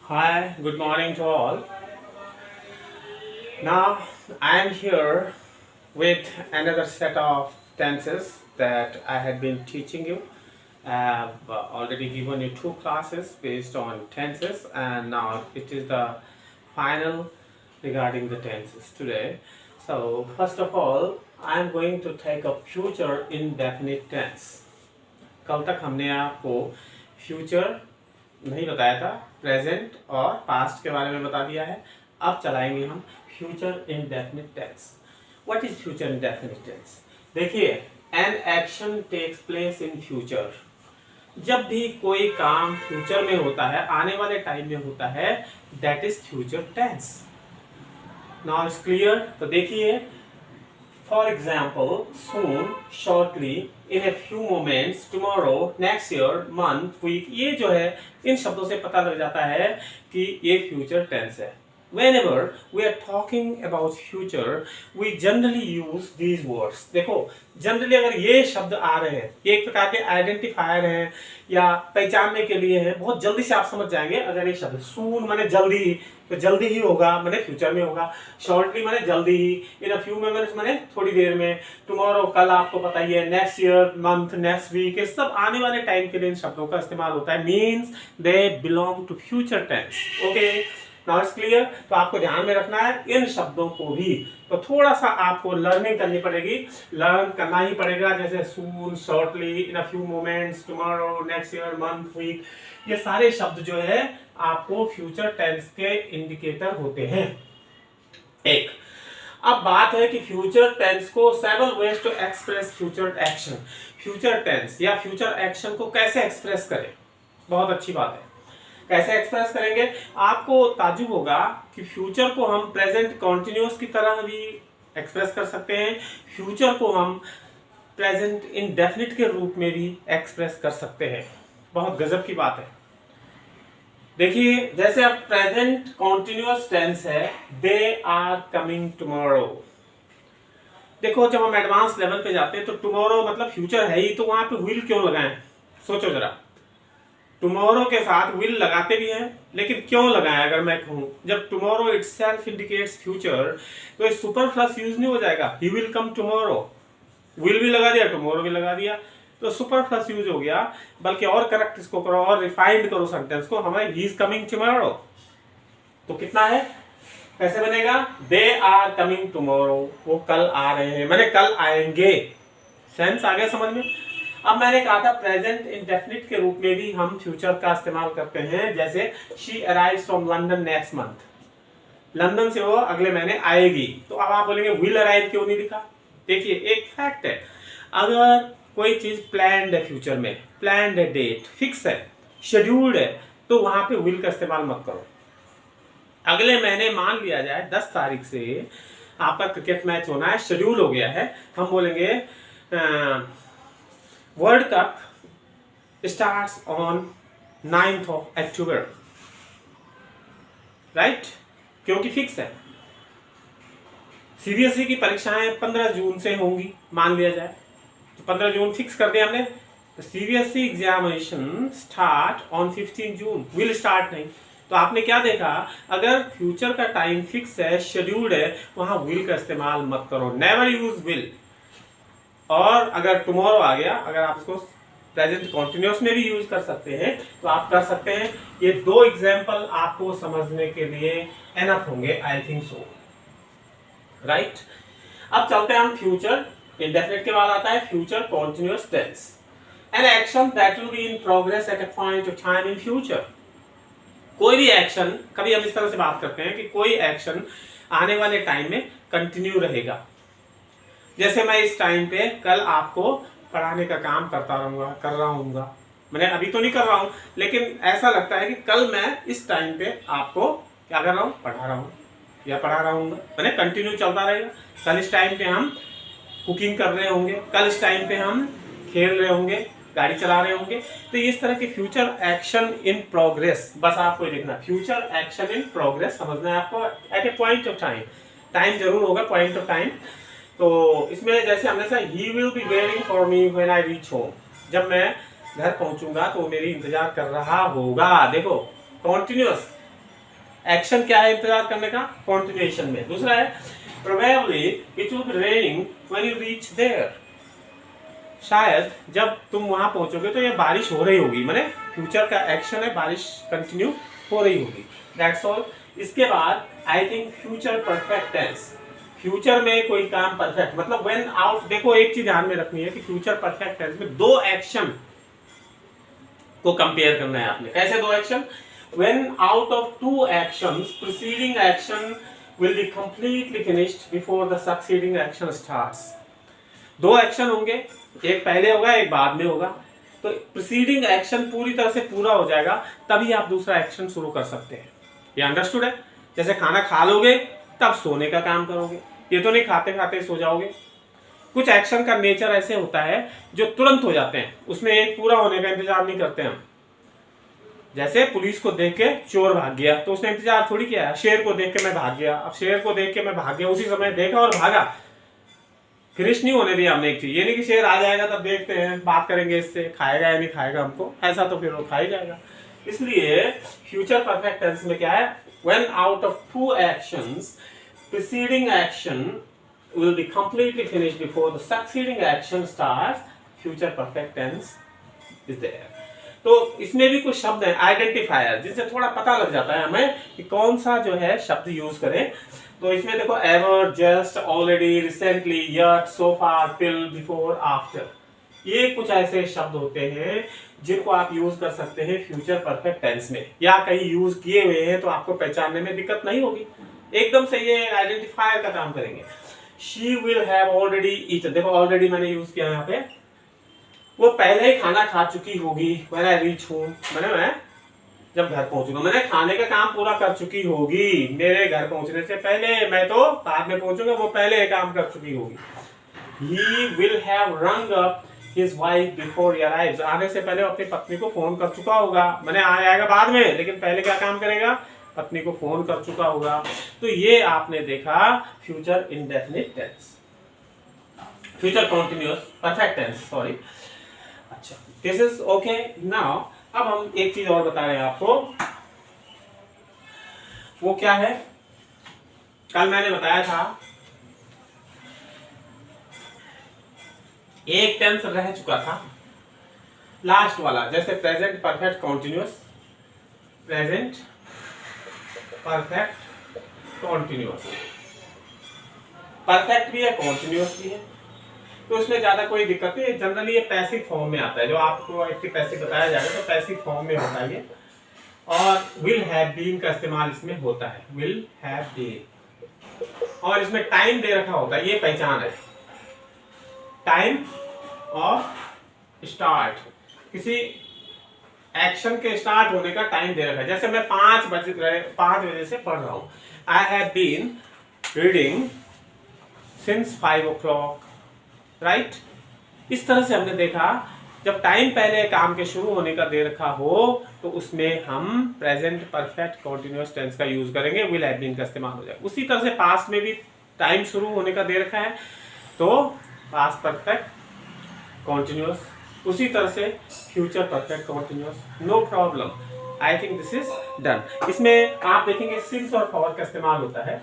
Hi, good morning to all. Now I am here with another set of tenses that I had been teaching you. I have already given you two classes based on tenses, and now it is the final regarding the tenses today. So, first of all, I am going to take a future indefinite tense. कल तक हमने आपको future नहीं बताया था, present और past के बारे में बता दिया है। अब चलाएंगे हम future indefinite tense. What is future indefinite tense? देखिए, an action takes place in future. जब भी कोई काम फ्यूचर में होता है, आने वाले टाइम में होता है, that is future tense. Now it's clear. तो देखिए, for example, soon, shortly, in a few moments, tomorrow, next year, month, week, ये जो है इन शब्दों से पता लग जाता है कि ये फ्यूचर टेंस है। Whenever we are talking about future, we generally use these words. देखो, जनरली अगर ये शब्द आ रहे हैं, ये एक प्रकार के आइडेंटिफायर हैं या पहचानने के लिए है, बहुत जल्दी से आप समझ जाएंगे। अगर ये शब्द सून माने जल्दी, तो जल्दी ही होगा माने फ्यूचर में होगा। शॉर्टली माने जल्दी ही, इन अ फ्यू मोमेंट्स माने थोड़ी देर में, टुमारो कल आपको पता ही है, next year, month, next week, ये सब आने वाले टाइम के लिए इन शब्दों का इस्तेमाल होता है। Means they belong to future tense. Okay, now it's clear. तो आपको ध्यान में रखना है इन शब्दों को भी, तो थोड़ा सा आपको लर्निंग करनी पड़ेगी, लर्न करना ही पड़ेगा। जैसे soon, shortly, in a few moments, tomorrow, next year, month, week, ये सारे शब्द जो है आपको फ्यूचर टेंस के इंडिकेटर होते हैं। एक अब बात है कि फ्यूचर टेंस को several ways to express future action. Future tense या फ्यूचर एक्शन को कैसे एक्सप्रेस करें? बहुत अच्छी बात है। कैसे एक्सप्रेस करेंगे? आपको ताज्जुब होगा कि फ्यूचर को हम प्रेजेंट कॉन्टिन्यूअस की तरह भी एक्सप्रेस कर सकते हैं, फ्यूचर को हम प्रेजेंट इंडेफिनिट के रूप में भी एक्सप्रेस कर सकते हैं। बहुत गजब की बात है। देखिए, जैसे अब प्रेजेंट कॉन्टिन्यूअस टेंस है, दे आर कमिंग टुमारो। देखो, जब हम एडवांस लेवल पे जाते हैं तो टुमारो मतलब फ्यूचर है ही, तो वहां पे विल क्यों लगाएं? सोचो जरा। टुमारो के साथ विल लगाते भी हैं, लेकिन क्यों लगाएं? अगर मैं कहूं, जब टुमारो इटसेल्फ इंडिकेट्स फ्यूचर, तो ये सुपरफ्लस यूज नहीं हो जाएगा। He will come tomorrow, will भी लगा दिया, टुमारो भी लगा दिया, तो सुपरफ्लस यूज हो गया। बल्कि और करेक्ट इसको करो और रिफाइंड करो सेंटेंस को, हमें ही इज कमिंग टुमारो। तो कितना है? कैसे बनेगा? दे आर कमिंग टुमारो, वो कल आ रहे हैं, मैंने कल आएंगे। सेंस आ गया समझ में? अब मैंने कहा था प्रेजेंट इंडेफिनिट के रूप में भी हम फ्यूचर का इस्तेमाल करते हैं। जैसे she arrives from London next month, London से वो अगले महीने आएगी। तो अब आप बोलेंगे विल अराइव क्यों नहीं लिखा? देखिए, एक फैक्ट है, अगर कोई चीज प्लान्ड है फ्यूचर में, प्लान्ड है, डेट फिक्स है, शेड्यूल्ड है, तो वहां पे विल का इस्तेमाल मत करो। अगले महीने मान लिया जाए 10 तारीख से आपका क्रिकेट मैच होना है, शेड्यूल हो गया है, हम बोलेंगे world cup starts on 9th of October, right? क्योंकि फिक्स है। सीबीएसई की परीक्षाएं 15 जून से होंगी, मान लिया जाए, तो 15 जून फिक्स कर दिया हमने। तो CBSE examination start on 15 June, will start नहीं। तो आपने क्या देखा? अगर फ्यूचर का टाइम फिक्स है, शेड्यूल्ड है, वहां विल का इस्तेमाल मत करो, नेवर यूज विल। और अगर टुमारो आ गया, अगर आप इसको प्रेजेंट कॉन्टिन्यूअस में भी यूज कर सकते हैं तो आप कर सकते हैं। ये दो एग्जाम्पल आपको समझने के लिए एनफ होंगे, आई थिंक सो, राइट? अब चलते हैं हम फ्यूचर इंडेफिनिट के बाद आता है future continuous tense, an action that will be in progress at a point of time in future. कोई भी एक्शन, कभी हम इस तरह से बात करते हैं कि कोई एक्शन आने वाले टाइम में कंटिन्यू रहेगा। जैसे मैं इस टाइम पे कल आपको पढ़ाने का काम करता रहूंगा, कर रहा हूँगा, मैंने अभी तो नहीं कर रहा हूँ, लेकिन ऐसा लगता है कि कल मैं इस टाइम पे आपको क्या कर रहा हूँ? पढ़ा रहा हूँ या पढ़ा रहा हूँ, मैंने कंटिन्यू चलता रहेगा। कल इस टाइम पे हम कुकिंग कर रहे होंगे, कल इस टाइम पे हम खेल रहे होंगे, गाड़ी चला रहे होंगे। तो इस तरह के फ्यूचर एक्शन इन प्रोग्रेस, बस आपको देखना फ्यूचर एक्शन इन प्रोग्रेस, समझना है आपको, at a point of time. Time जरूर होगा, पॉइंट ऑफ टाइम। तो इसमें जैसे हमने कहा, he will be waiting for me when I reach home, जब मैं घर पहुंचूंगा तो वो मेरी इंतजार कर रहा होगा। देखो, कॉन्टिन्यूअस, एक्शन क्या है इंतजार करने का, कंटिन्यूएशन में। दूसरा है probably it will be raining when you reach there, शायद जब तुम वहां पहुंचोगे तो ये बारिश हो रही होगी, माने फ्यूचर का एक्शन है, बारिश कंटिन्यू हो रही होगी, दैट्स ऑल। इसके बाद I think future perfect tense, future में कोई काम परफेक्ट मतलब व्हेन आउट, देखो एक चीज ध्यान में रखनी है कि फ्यूचर परफेक्ट टेंस में दो एक्शन को कंपेयर करना है आपने। कैसे दो action, when out of two actions preceding action will be completely finished before the succeeding action starts. दो एक्शन होंगे, एक पहले होगा एक बाद में होगा, तो प्रीसीडिंग एक्शन पूरी तरह से पूरा हो जाएगा तभी आप दूसरा एक्शन शुरू कर सकते हैं। ये अंडरस्टूड है? जैसे खाना खा लोगे तब सोने का काम करोगे, ये तो नहीं खाते खाते सो जाओगे। कुछ एक्शन का नेचर ऐसे होता है जो तुरंत हो जाते हैं, उसमें एक पूरा होने का इंतजार नहीं करते हम। जैसे पुलिस को देख के चोर भाग गया तो उसने इंतजार थोड़ी किया, शेर को देख के मैं भाग गया, अब शेर को देख के मैं भाग गया, उसी समय देखा और भागा, फिनिश नहीं होने दिया हमने एक चीज। ये नहीं कि शेर आ जाएगा तब देखते हैं बात करेंगे इससे, खाएगा या नहीं खाएगा हमको, ऐसा तो फिर वो खा ही जाएगा। इसलिए फ्यूचर परफेक्ट टेंस में क्या है, when out of two actions preceding action will be completely finished before the succeeding action starts, future perfect tense is there। तो इसमें भी कुछ शब्द हैं आइडेंटिफायर, जिससे थोड़ा पता लग जाता है हमें कि कौन सा जो है शब्द यूज करें। तो इसमें देखो ever, just, already, recently, yet, so far, till, before, after, ये कुछ ऐसे शब्द होते हैं जिनको आप यूज कर सकते हैं फ्यूचर परफेक्ट टेंस में, या कहीं यूज किए हुए हैं तो आपको पहचानने में दिक्कत नहीं होगी, एकदम से ये आइडेंटिफायर का काम करेंगे। She will have already eaten, देखो ऑलरेडी मैंने यूज किया यहाँ पे, वो पहले ही खाना खा चुकी होगी, व्हेन आई रीच होम, मैं जब घर पहुंचूंगा, मैंने खाने का काम पूरा कर चुकी होगी मेरे घर पहुंचने से पहले, मैं तो बाद में पहुंचूंगा, वो पहले काम कर चुकी होगी। He will have rung up his wife before he arrives, आने से पहले अपनी पत्नी को फोन कर चुका होगा, मैंने आएगा बाद में लेकिन पहले क्या काम करेगा, पत्नी को फोन कर चुका होगा। तो ये आपने देखा future indefinite tense, future continuous perfect tense, sorry. अच्छा, दिस इज ओके। नाउ अब हम एक चीज और बता रहे हैं आपको, वो क्या है, कल मैंने बताया था एक टेंस रह चुका था लास्ट वाला, जैसे present perfect continuous, present perfect continuous, perfect भी है कॉन्टिन्यूअस भी है, तो उसमें ज्यादा कोई दिक्कत नहीं। जनरली ये पैसिव फॉर्म में आता है, जो आपको एक्टिव पैसिव बताया जाएगा तो पैसिव फॉर्म में होता है ये, और विल हैव बीन का इस्तेमाल इसमें होता है, विल हैव बीन, और इसमें टाइम दे रखा होता है, ये पहचान है, टाइम और स्टार्ट, किसी एक्शन के स्टार्ट होने का टाइम दे रखा है। जैसे मैं 5 बजे से पढ़ रहा हूं, I have been reading since 5 o'clock, right. इस तरह से हमने देखा जब टाइम पहले काम के शुरू होने का दे रखा हो तो उसमें हम प्रेजेंट परफेक्ट कॉन्टिन्यूअस टेंस का यूज करेंगे, विल हैव बीन का इस्तेमाल हो जाएगा। उसी तरह से पास्ट में भी टाइम शुरू होने का दे रखा है तो पास्ट परफेक्ट कॉन्टिन्यूअस, उसी तरह से future perfect continuous, no problem. I think this is done. इसमें आप देखेंगे सिंस और फॉर का इस्तेमाल होता है,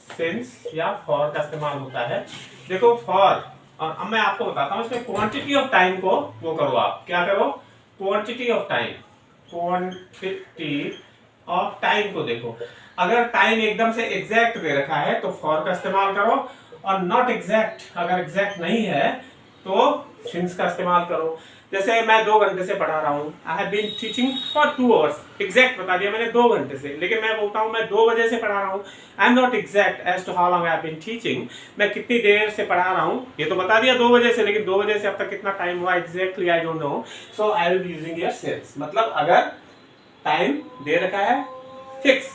सिंस या फॉर का इस्तेमाल होता है। देखो फॉर, और अब मैं आपको बताता हूँ इसमें क्वांटिटी ऑफ टाइम को वो करो, आप क्या करो, quantity of time, quantity of time को देखो। अगर टाइम एकदम से एग्जैक्ट दे रखा है तो फॉर का इस्तेमाल करो, और नॉट एग्जैक्ट, अगर एग्जैक्ट नहीं है तो सिंस का इस्तेमाल करो। जैसे मैं 2 घंटे से पढ़ा रहा हूँ, I have been teaching for 2 hours, exact बता दिया मैंने 2 घंटे से, लेकिन मैं बोलता हूँ मैं 2 बजे से पढ़ा रहा हूँ, I am not exact as to how long I have been teaching, मैं कितनी देर से पढ़ा रहा हूँ, ये तो बता दिया 2 बजे से, लेकिन 2 बजे से अब तक कितना टाइम हुआ exactly I don't know, so I will be using your sins. मतलब अगर टाइम दे रखा है fix,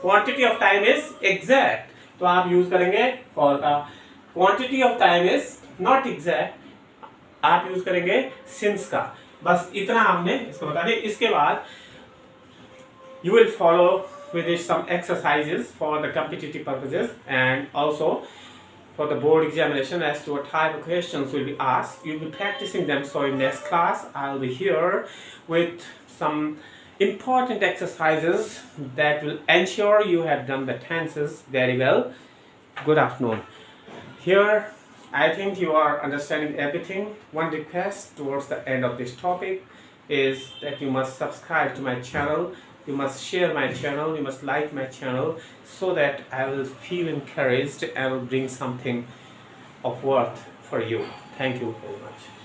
quantity of time is exact, तो आप यूज करेंगे फॉर का। Quantity of time is not exact, आप यूज करेंगे सिंस का। बस इतना हमने इसको बता दिया। इसके बाद you will follow with this some exercises for the competitive purposes and also for the board examination as to what type of questions will be asked. You'll be practicing them, so in next class I'll be here with some important exercises that will ensure you have done the tenses very well. Good afternoon. Here, I think you are understanding everything. One request towards the end of this topic is that you must subscribe to my channel, you must share my channel, you must like my channel, so that I will feel encouraged and will bring something of worth for you. Thank you very much.